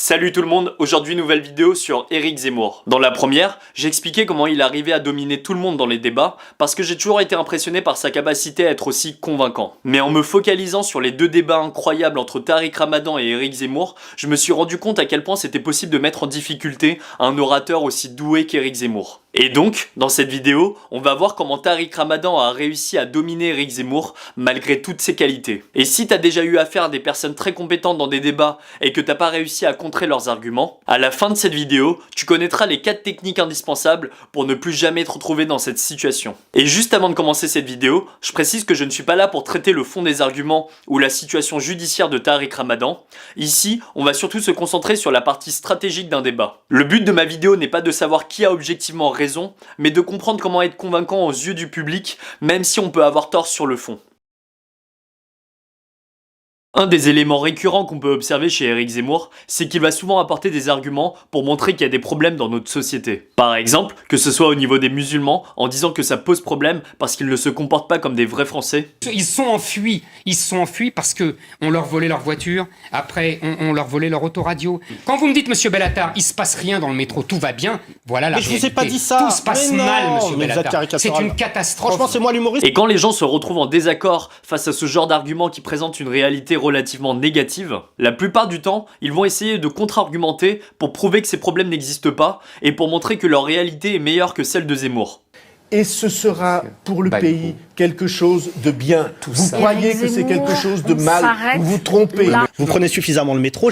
Salut tout le monde, aujourd'hui nouvelle vidéo sur Éric Zemmour. Dans la première, j'ai expliqué comment il arrivait à dominer tout le monde dans les débats parce que j'ai toujours été impressionné par sa capacité à être aussi convaincant. Mais en me focalisant sur les deux débats incroyables entre Tariq Ramadan et Éric Zemmour, je me suis rendu compte à quel point c'était possible de mettre en difficulté un orateur aussi doué qu'Éric Zemmour. Et donc, dans cette vidéo, on va voir comment Tariq Ramadan a réussi à dominer Éric Zemmour malgré toutes ses qualités. Et si t'as déjà eu affaire à des personnes très compétentes dans des débats et que t'as pas réussi à contrer leurs arguments, à la fin de cette vidéo, tu connaîtras les 4 techniques indispensables pour ne plus jamais te retrouver dans cette situation. Et juste avant de commencer cette vidéo, je précise que je ne suis pas là pour traiter le fond des arguments ou la situation judiciaire de Tariq Ramadan. Ici, on va surtout se concentrer sur la partie stratégique d'un débat. Le but de ma vidéo n'est pas de savoir qui a objectivement raison, mais de comprendre comment être convaincant aux yeux du public, même si on peut avoir tort sur le fond. Un des éléments récurrents qu'on peut observer chez Éric Zemmour, c'est qu'il va souvent apporter des arguments pour montrer qu'il y a des problèmes dans notre société. Par exemple, que ce soit au niveau des musulmans, en disant que ça pose problème parce qu'ils ne se comportent pas comme des vrais Français. Ils se sont enfuis parce que on leur volait leur voiture, après on leur volait leur autoradio. Quand vous me dites, monsieur Bellatar, il se passe rien dans le métro, tout va bien, voilà la réalité. Mais je vous ai pas dit ça. Tout se passe mal, monsieur Bellatar. C'est une catastrophe. catastrophe. Franchement, c'est moi l'humoriste. Et quand les gens se retrouvent en désaccord face à ce genre d'arguments qui présentent une réalité relativement négative, la plupart du temps, ils vont essayer de contre-argumenter pour prouver que ces problèmes n'existent pas et pour montrer que leur réalité est meilleure que celle de Zemmour. Et ce sera pour le pays quelque chose de bien. Vous croyez que c'est quelque chose de mal, vous vous trompez. Vous prenez suffisamment le métro,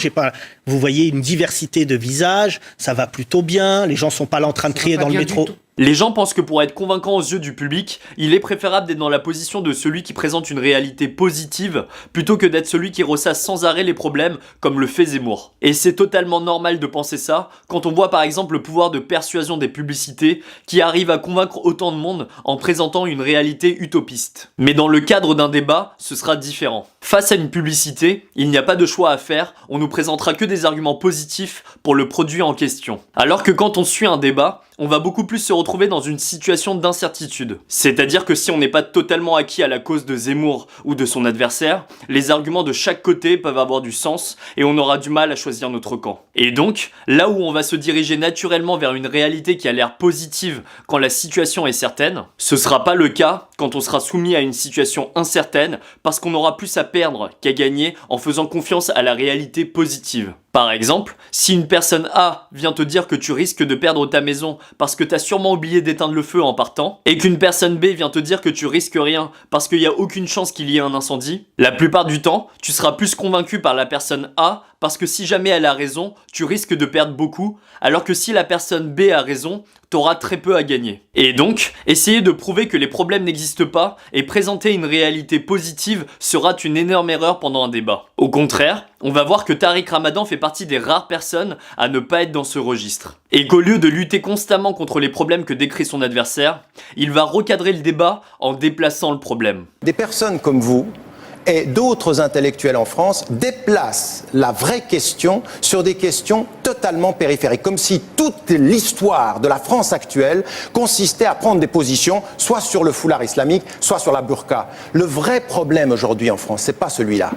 vous voyez une diversité de visages, ça va plutôt bien, les gens sont pas là en train de crier dans le métro. Les gens pensent que pour être convaincant aux yeux du public, il est préférable d'être dans la position de celui qui présente une réalité positive plutôt que d'être celui qui ressasse sans arrêt les problèmes comme le fait Zemmour. Et c'est totalement normal de penser ça quand on voit par exemple le pouvoir de persuasion des publicités qui arrivent à convaincre autant de monde en présentant une réalité utopiste. Mais dans le cadre d'un débat, ce sera différent. Face à une publicité, il n'y a pas de choix à faire, on nous présentera que des arguments positifs pour le produit en question. Alors que quand on suit un débat, on va beaucoup plus se retrouver dans une situation d'incertitude. C'est-à-dire que si on n'est pas totalement acquis à la cause de Zemmour ou de son adversaire, les arguments de chaque côté peuvent avoir du sens et on aura du mal à choisir notre camp. Et donc, là où on va se diriger naturellement vers une réalité qui a l'air positive quand la situation est certaine, ce sera pas le cas quand on sera soumis à une situation incertaine parce qu'on aura plus à perdre qu'à gagner en faisant confiance à la réalité positive. Par exemple, si une personne A vient te dire que tu risques de perdre ta maison parce que t'as sûrement oublié d'éteindre le feu en partant, et qu'une personne B vient te dire que tu risques rien parce qu'il n'y a aucune chance qu'il y ait un incendie, la plupart du temps, tu seras plus convaincu par la personne A parce que si jamais elle a raison, tu risques de perdre beaucoup, alors que si la personne B a raison, t'auras très peu à gagner. Et donc, essayer de prouver que les problèmes n'existent pas et présenter une réalité positive sera une énorme erreur pendant un débat. Au contraire, on va voir que Tariq Ramadan fait partie des rares personnes à ne pas être dans ce registre. Et qu'au lieu de lutter constamment contre les problèmes que décrit son adversaire, il va recadrer le débat en déplaçant le problème. Des personnes comme vous et d'autres intellectuels en France déplacent la vraie question sur des questions totalement périphériques, comme si toute l'histoire de la France actuelle consistait à prendre des positions soit sur le foulard islamique, soit sur la burqa. Le vrai problème aujourd'hui en France, c'est pas celui-là.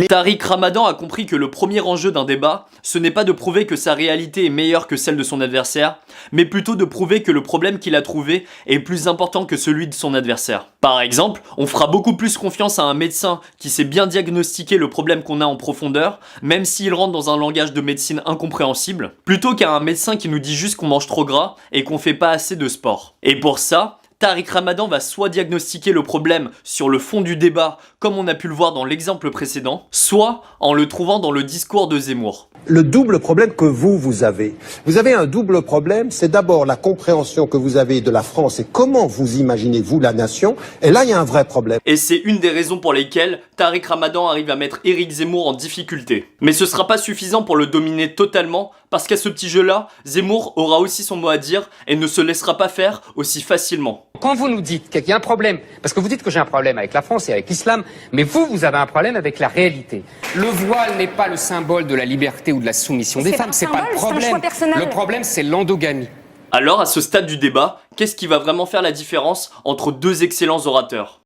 Tariq Ramadan a compris que le premier enjeu d'un débat, ce n'est pas de prouver que sa réalité est meilleure que celle de son adversaire, mais plutôt de prouver que le problème qu'il a trouvé est plus important que celui de son adversaire. Par exemple, on fera beaucoup plus confiance à un médecin qui sait bien diagnostiquer le problème qu'on a en profondeur, même s'il rentre dans un langage de médecine incompréhensible, plutôt qu'à un médecin qui nous dit juste qu'on mange trop gras et qu'on fait pas assez de sport. Et pour ça, Tariq Ramadan va soit diagnostiquer le problème sur le fond du débat, comme on a pu le voir dans l'exemple précédent, soit en le trouvant dans le discours de Zemmour. Le double problème que vous avez un double problème, c'est d'abord la compréhension que vous avez de la France et comment vous imaginez-vous la nation, et là il y a un vrai problème. Et c'est une des raisons pour lesquelles Tariq Ramadan arrive à mettre Éric Zemmour en difficulté. Mais ce sera pas suffisant pour le dominer totalement, parce qu'à ce petit jeu-là, Zemmour aura aussi son mot à dire et ne se laissera pas faire aussi facilement. Quand vous nous dites qu'il y a un problème, parce que vous dites que j'ai un problème avec la France et avec l'islam, mais vous avez un problème avec la réalité. Le voile n'est pas le symbole de la liberté ou de la soumission des femmes, c'est pas le problème. Le problème, c'est l'endogamie. Alors, à ce stade du débat, qu'est-ce qui va vraiment faire la différence entre deux excellents orateurs ?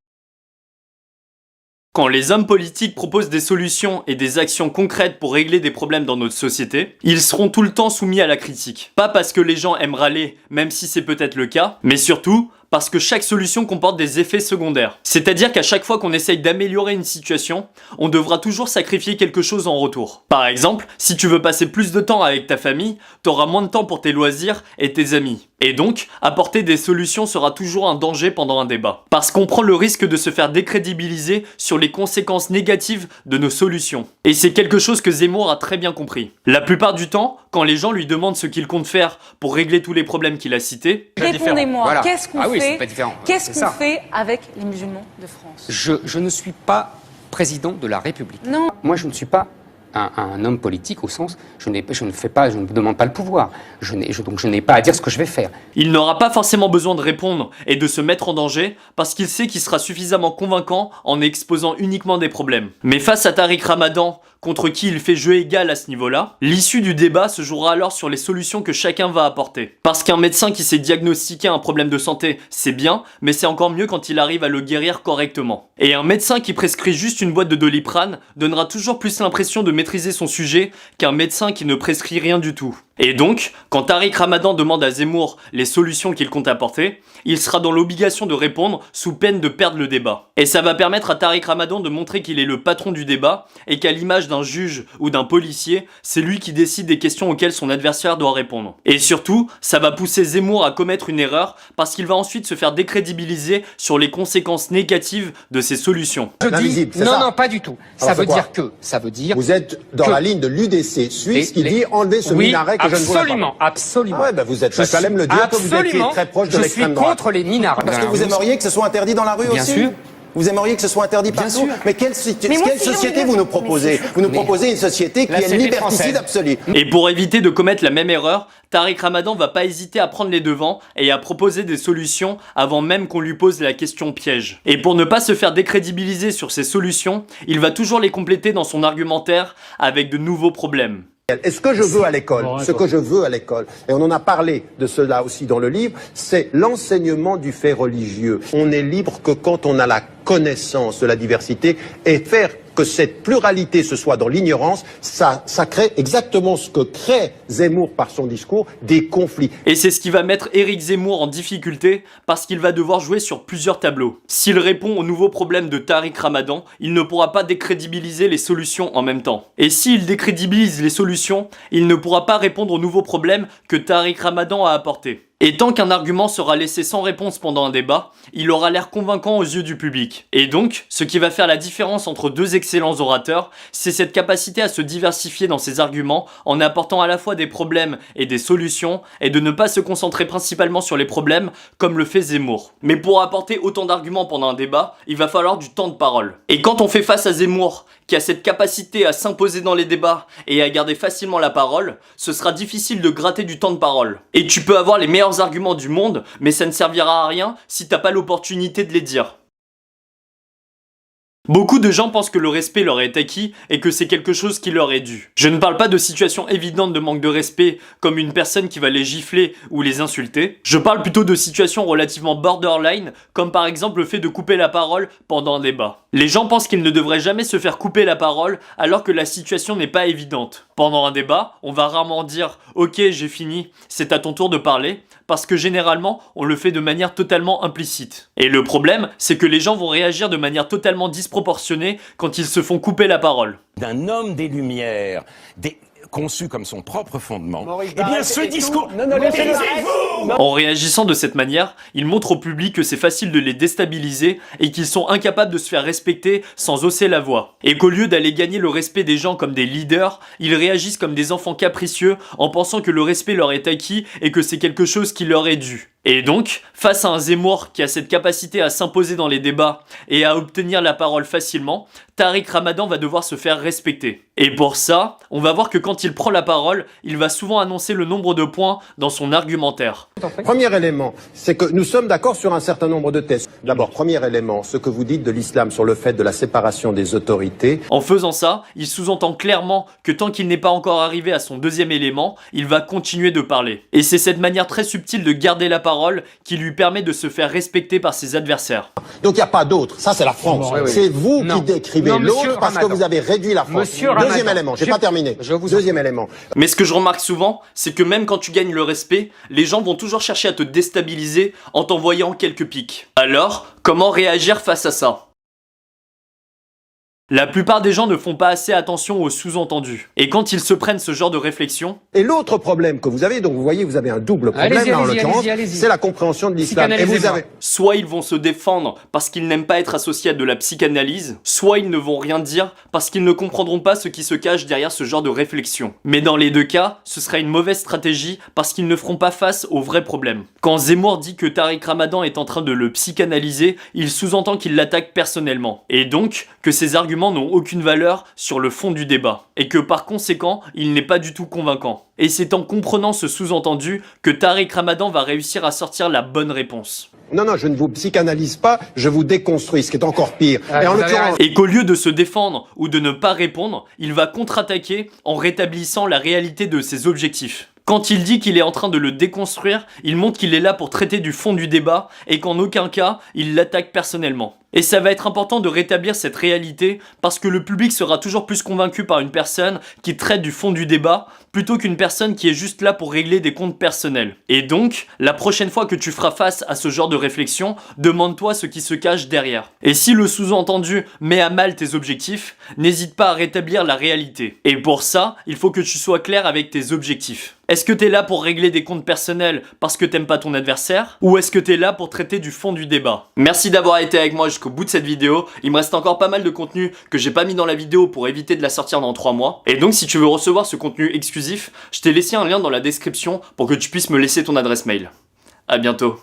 Quand les hommes politiques proposent des solutions et des actions concrètes pour régler des problèmes dans notre société, ils seront tout le temps soumis à la critique. Pas parce que les gens aiment râler, même si c'est peut-être le cas, mais surtout parce que chaque solution comporte des effets secondaires. C'est-à-dire qu'à chaque fois qu'on essaye d'améliorer une situation, on devra toujours sacrifier quelque chose en retour. Par exemple, si tu veux passer plus de temps avec ta famille, t'auras moins de temps pour tes loisirs et tes amis. Et donc, apporter des solutions sera toujours un danger pendant un débat. Parce qu'on prend le risque de se faire décrédibiliser sur les conséquences négatives de nos solutions. Et c'est quelque chose que Zemmour a très bien compris. La plupart du temps, quand les gens lui demandent ce qu'il compte faire pour régler tous les problèmes qu'il a cités, répondez-moi, voilà. qu'est-ce qu'on oui, fait, qu'est-ce qu'on fait avec les musulmans de France? Je ne suis pas président de la République. Non. Moi, je ne suis pas un homme politique au sens, je ne demande pas le pouvoir. Donc je n'ai pas à dire ce que je vais faire. il n'aura pas forcément besoin de répondre et de se mettre en danger parce qu'il sait qu'il sera suffisamment convaincant en exposant uniquement des problèmes. Mais face à Tariq Ramadan, contre qui il fait jeu égal à ce niveau-là, l'issue du débat se jouera alors sur les solutions que chacun va apporter. Parce qu'un médecin qui sait diagnostiquer un problème de santé, c'est bien, mais c'est encore mieux quand il arrive à le guérir correctement. Et un médecin qui prescrit juste une boîte de Doliprane donnera toujours plus l'impression de maîtriser son sujet qu'un médecin qui ne prescrit rien du tout. Et donc, quand Tariq Ramadan demande à Zemmour les solutions qu'il compte apporter, il sera dans l'obligation de répondre sous peine de perdre le débat. Et ça va permettre à Tariq Ramadan de montrer qu'il est le patron du débat et qu'à l'image d'un juge ou d'un policier, c'est lui qui décide des questions auxquelles son adversaire doit répondre. Et surtout, ça va pousser Zemmour à commettre une erreur parce qu'il va ensuite se faire décrédibiliser sur les conséquences négatives de ses solutions. Non, pas du tout. Ça veut dire Vous êtes dans la ligne de l'UDC suisse qui dit enlever ce minaret que je ne vois pas. Absolument. Ah ouais, vous êtes pas quand même le dire que vous étiez très proche de l'extrême droite. Je suis contre les minarets. Parce que vous aimeriez que ce soit interdit dans la rue aussi? Bien sûr. Vous aimeriez que ce soit interdit partout? sûr. Mais quelle société vous nous proposez? Vous nous proposez une société qui est liberticide absolue. Et pour éviter de commettre la même erreur, Tariq Ramadan va pas hésiter à prendre les devants et à proposer des solutions avant même qu'on lui pose la question piège. Et pour ne pas se faire décrédibiliser sur ces solutions, il va toujours les compléter dans son argumentaire avec de nouveaux problèmes. Et ce que je veux à l'école, et on en a parlé de cela aussi dans le livre, c'est l'enseignement du fait religieux. On est libre que quand on a la connaissance de la diversité et faire que cette pluralité se soit dans l'ignorance, ça crée exactement ce que crée Zemmour par son discours, des conflits. Et c'est ce qui va mettre Éric Zemmour en difficulté parce qu'il va devoir jouer sur plusieurs tableaux. S'il répond aux nouveaux problèmes de Tariq Ramadan, il ne pourra pas décrédibiliser les solutions en même temps. Et s'il décrédibilise les solutions, il ne pourra pas répondre aux nouveaux problèmes que Tariq Ramadan a apportés. Et tant qu'un argument sera laissé sans réponse pendant un débat, il aura l'air convaincant aux yeux du public. Et donc, ce qui va faire la différence entre deux excellents orateurs, c'est cette capacité à se diversifier dans ses arguments en apportant à la fois des problèmes et des solutions, et de ne pas se concentrer principalement sur les problèmes, comme le fait Zemmour. Mais pour apporter autant d'arguments pendant un débat, il va falloir du temps de parole. Et quand on fait face à Zemmour, qui a cette capacité à s'imposer dans les débats et à garder facilement la parole, ce sera difficile de gratter du temps de parole. Et tu peux avoir les meilleurs arguments du monde, mais ça ne servira à rien si t'as pas l'opportunité de les dire. Beaucoup de gens pensent que le respect leur est acquis et que c'est quelque chose qui leur est dû. Je ne parle pas de situations évidentes de manque de respect comme une personne qui va les gifler ou les insulter. Je parle plutôt de situations relativement borderline comme par exemple le fait de couper la parole pendant un débat. Les gens pensent qu'ils ne devraient jamais se faire couper la parole alors que la situation n'est pas évidente. Pendant un débat, on va rarement dire « Ok, j'ai fini, c'est à ton tour de parler » parce que généralement, on le fait de manière totalement implicite. Et le problème, c'est que les gens vont réagir de manière totalement disproportionnée quand ils se font couper la parole. D'un homme des Lumières, conçu comme son propre fondement, eh bien ce discours... En réagissant de cette manière, il montre au public que c'est facile de les déstabiliser et qu'ils sont incapables de se faire respecter sans hausser la voix. Et qu'au lieu d'aller gagner le respect des gens comme des leaders, ils réagissent comme des enfants capricieux en pensant que le respect leur est acquis et que c'est quelque chose qui leur est dû. Et donc, face à un Zemmour qui a cette capacité à s'imposer dans les débats et à obtenir la parole facilement, Tariq Ramadan va devoir se faire respecter. Et pour ça, on va voir que quand il prend la parole, il va souvent annoncer le nombre de points dans son argumentaire. Premier élément, c'est que nous sommes d'accord sur un certain nombre de thèses. D'abord, premier élément, ce que vous dites de l'islam sur le fait de la séparation des autorités. En faisant ça, il sous-entend clairement que tant qu'il n'est pas encore arrivé à son deuxième élément, il va continuer de parler. Et c'est cette manière très subtile de garder la parole parole qui lui permet de se faire respecter par ses adversaires. Donc il n'y a pas d'autre. Ça, c'est la France. C'est vous qui décrivez l'autre parce que vous avez réduit la France. Deuxième élément, j'ai pas terminé. Deuxième élément. Mais ce que je remarque souvent, c'est que même quand tu gagnes le respect, les gens vont toujours chercher à te déstabiliser en t'envoyant quelques pics. Alors, comment réagir face à ça ? La plupart des gens ne font pas assez attention aux sous-entendus. Et quand ils se prennent ce genre de réflexion... Et l'autre problème que vous avez, donc vous voyez, vous avez un double problème là, en l'occurrence, c'est la compréhension de l'islam. Et vous avez... Soit ils vont se défendre parce qu'ils n'aiment pas être associés à de la psychanalyse, soit ils ne vont rien dire parce qu'ils ne comprendront pas ce qui se cache derrière ce genre de réflexion. Mais dans les deux cas, ce sera une mauvaise stratégie parce qu'ils ne feront pas face aux vrais problèmes. Quand Zemmour dit que Tariq Ramadan est en train de le psychanalyser, il sous-entend qu'il l'attaque personnellement. Et donc, que ses arguments n'ont aucune valeur sur le fond du débat, et que par conséquent, il n'est pas du tout convaincant. Et c'est en comprenant ce sous-entendu que Tariq Ramadan va réussir à sortir la bonne réponse. Non, je ne vous psychanalyse pas, je vous déconstruis, ce qui est encore pire. Et qu'au lieu de se défendre ou de ne pas répondre, il va contre-attaquer en rétablissant la réalité de ses objectifs. Quand il dit qu'il est en train de le déconstruire, il montre qu'il est là pour traiter du fond du débat et qu'en aucun cas, il l'attaque personnellement. Et ça va être important de rétablir cette réalité parce que le public sera toujours plus convaincu par une personne qui traite du fond du débat plutôt qu'une personne qui est juste là pour régler des comptes personnels. Et donc, la prochaine fois que tu feras face à ce genre de réflexion, demande-toi ce qui se cache derrière. Et si le sous-entendu met à mal tes objectifs, n'hésite pas à rétablir la réalité. Et pour ça, il faut que tu sois clair avec tes objectifs. Est-ce que t'es là pour régler des comptes personnels parce que t'aimes pas ton adversaire? Ou est-ce que t'es là pour traiter du fond du débat? Merci d'avoir été avec moi jusqu'au bout de cette vidéo. Il me reste encore pas mal de contenu que j'ai pas mis dans la vidéo pour éviter de la sortir dans 3 mois. Et donc si tu veux recevoir ce contenu exclusif, je t'ai laissé un lien dans la description pour que tu puisses me laisser ton adresse mail. À bientôt.